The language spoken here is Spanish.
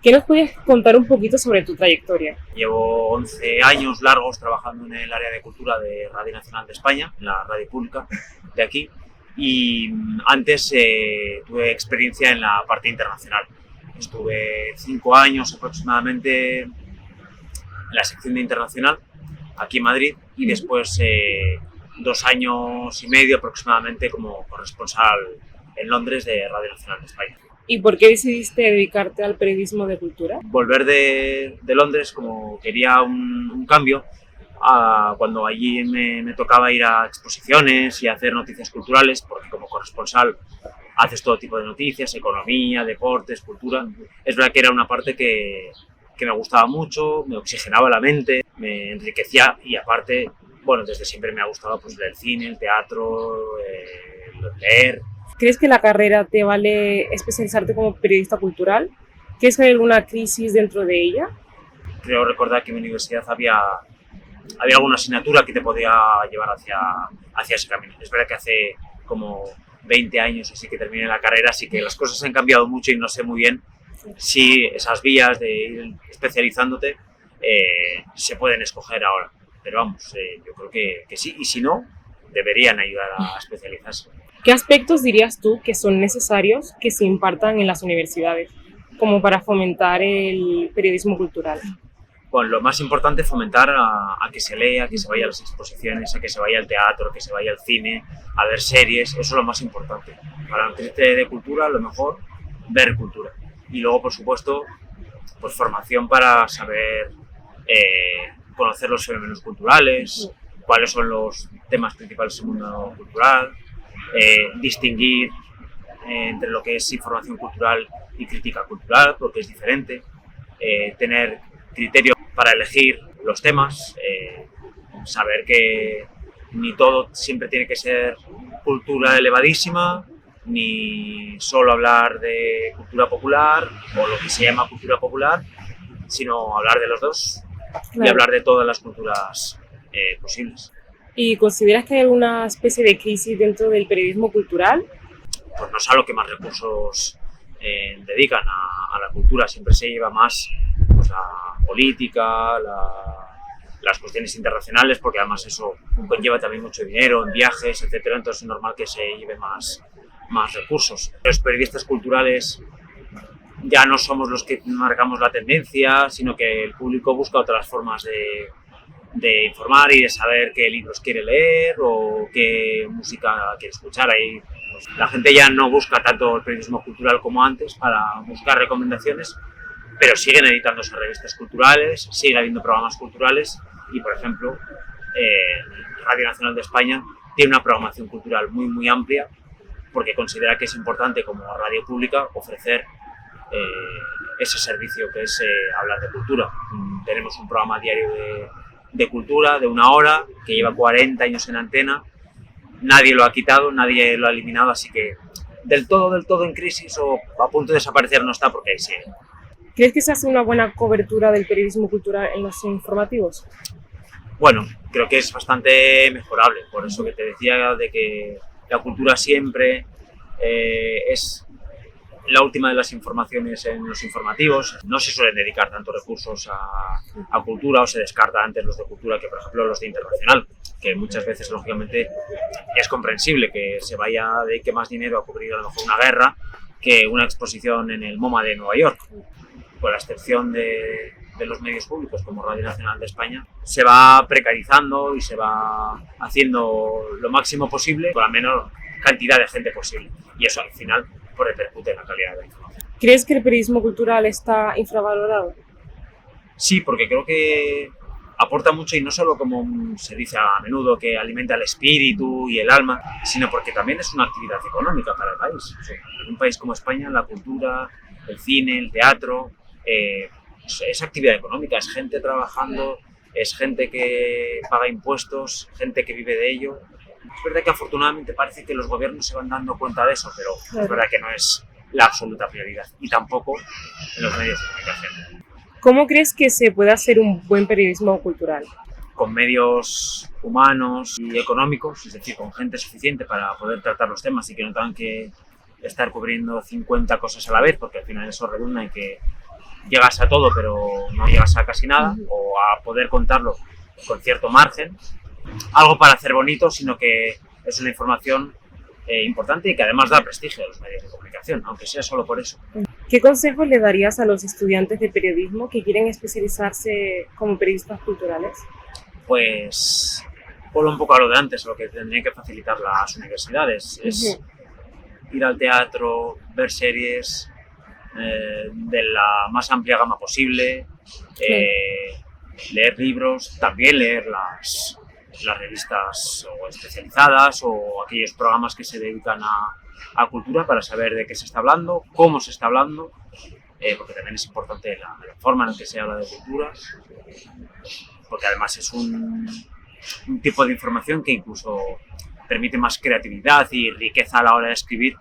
¿Qué nos puedes contar un poquito sobre tu trayectoria? Llevo 11 años largos trabajando en el área de cultura de Radio Nacional de España, en la radio pública de aquí, y antes tuve experiencia en la parte internacional. Estuve 5 años aproximadamente en la sección de internacional, aquí en Madrid, y después 2 años y medio aproximadamente como corresponsal en Londres de Radio Nacional de España. ¿Y por qué decidiste dedicarte al periodismo de cultura? Volver de Londres, como quería un cambio, cuando allí me tocaba ir a exposiciones y hacer noticias culturales, porque como corresponsal haces todo tipo de noticias, economía, deportes, cultura. Es verdad que era una parte que me gustaba mucho, me oxigenaba la mente, me enriquecía y aparte, bueno, desde siempre me ha gustado pues, el cine, el teatro, leer. ¿Crees que la carrera te vale especializarte como periodista cultural? ¿Crees que hay alguna crisis dentro de ella? Creo recordar que en mi universidad había alguna asignatura que te podía llevar hacia ese camino. Es verdad que hace como 20 años así que terminé la carrera, así que las cosas han cambiado mucho y no sé muy bien si esas vías de ir especializándote se pueden escoger ahora. Pero vamos, yo creo que sí, y si no, deberían ayudar a especializarse. ¿Qué aspectos dirías tú que son necesarios que se impartan en las universidades como para fomentar el periodismo cultural? Bueno, lo más importante es fomentar a que se lea, a que se vaya a las exposiciones, a que se vaya al teatro, a que se vaya al cine, a ver series, eso es lo más importante. Para nutrirte de cultura, lo mejor, ver cultura. Y luego, por supuesto, pues formación para saber conocer los fenómenos culturales, cuáles son los temas principales del mundo cultural, distinguir entre lo que es información cultural y crítica cultural, porque es diferente, tener criterio para elegir los temas, saber que ni todo siempre tiene que ser cultura elevadísima, ni solo hablar de cultura popular o lo que se llama cultura popular, sino hablar de los dos. Claro. Y hablar de todas las culturas posibles. ¿Y consideras que hay alguna especie de crisis dentro del periodismo cultural? Pues no sé a lo que más recursos dedican a la cultura, siempre se lleva más pues, la política, las cuestiones internacionales, porque además eso conlleva también mucho dinero en viajes, etcétera, entonces es normal que se lleve más recursos. Los periodistas culturales ya no somos los que marcamos la tendencia, sino que el público busca otras formas de informar y de saber qué libros quiere leer o qué música quiere escuchar. Ahí pues, la gente ya no busca tanto el periodismo cultural como antes para buscar recomendaciones, pero siguen editándose revistas culturales, sigue habiendo programas culturales y, por ejemplo, Radio Nacional de España tiene una programación cultural muy amplia porque considera que es importante como radio pública ofrecer ese servicio que es hablar de cultura. Tenemos un programa diario de cultura de 1 hora que lleva 40 años en antena, nadie lo ha quitado, nadie lo ha eliminado, así que del todo en crisis o a punto de desaparecer no está porque ahí sigue. ¿Crees que se hace una buena cobertura del periodismo cultural en los informativos? Bueno, creo que es bastante mejorable, por eso que te decía de que la cultura siempre es la última de las informaciones en los informativos. No se suelen dedicar tantos recursos a cultura o se descarta antes los de cultura que, por ejemplo, los de internacional, que muchas veces, lógicamente, es comprensible que se vaya dedique más dinero a cubrir a lo mejor una guerra que una exposición en el MoMA de Nueva York. Con la excepción de los medios públicos como Radio Nacional de España, se va precarizando y se va haciendo lo máximo posible con la menor cantidad de gente posible. Y eso, al final, repercute en la calidad de la información. ¿Crees que el periodismo cultural está infravalorado? Sí, porque creo que aporta mucho y no solo como se dice a menudo que alimenta el espíritu y el alma, sino porque también es una actividad económica para el país. O sea, en un país como España, la cultura, el cine, el teatro, es actividad económica, es gente trabajando, es gente que paga impuestos, gente que vive de ello. Es verdad que afortunadamente parece que los gobiernos se van dando cuenta de eso, pero claro, es verdad que no es la absoluta prioridad y tampoco en los medios de comunicación. ¿Cómo crees que se puede hacer un buen periodismo cultural? Con medios humanos y económicos, es decir, con gente suficiente para poder tratar los temas y que no tengan que estar cubriendo 50 cosas a la vez, porque al final eso redunda en que llegas a todo pero no llegas a casi nada, o a poder contarlo con cierto margen. Algo para hacer bonito, sino que es una información importante y que además da prestigio a los medios de comunicación, aunque sea solo por eso. ¿Qué consejos le darías a los estudiantes de periodismo que quieren especializarse como periodistas culturales? Pues vuelvo un poco a lo de antes, lo que tendrían que facilitar las universidades es ir al teatro, ver series de la más amplia gama posible, leer libros, también leer las revistas o especializadas o aquellos programas que se dedican a cultura para saber de qué se está hablando, cómo se está hablando, porque también es importante la forma en que se habla de cultura, porque además es un tipo de información que incluso permite más creatividad y riqueza a la hora de escribir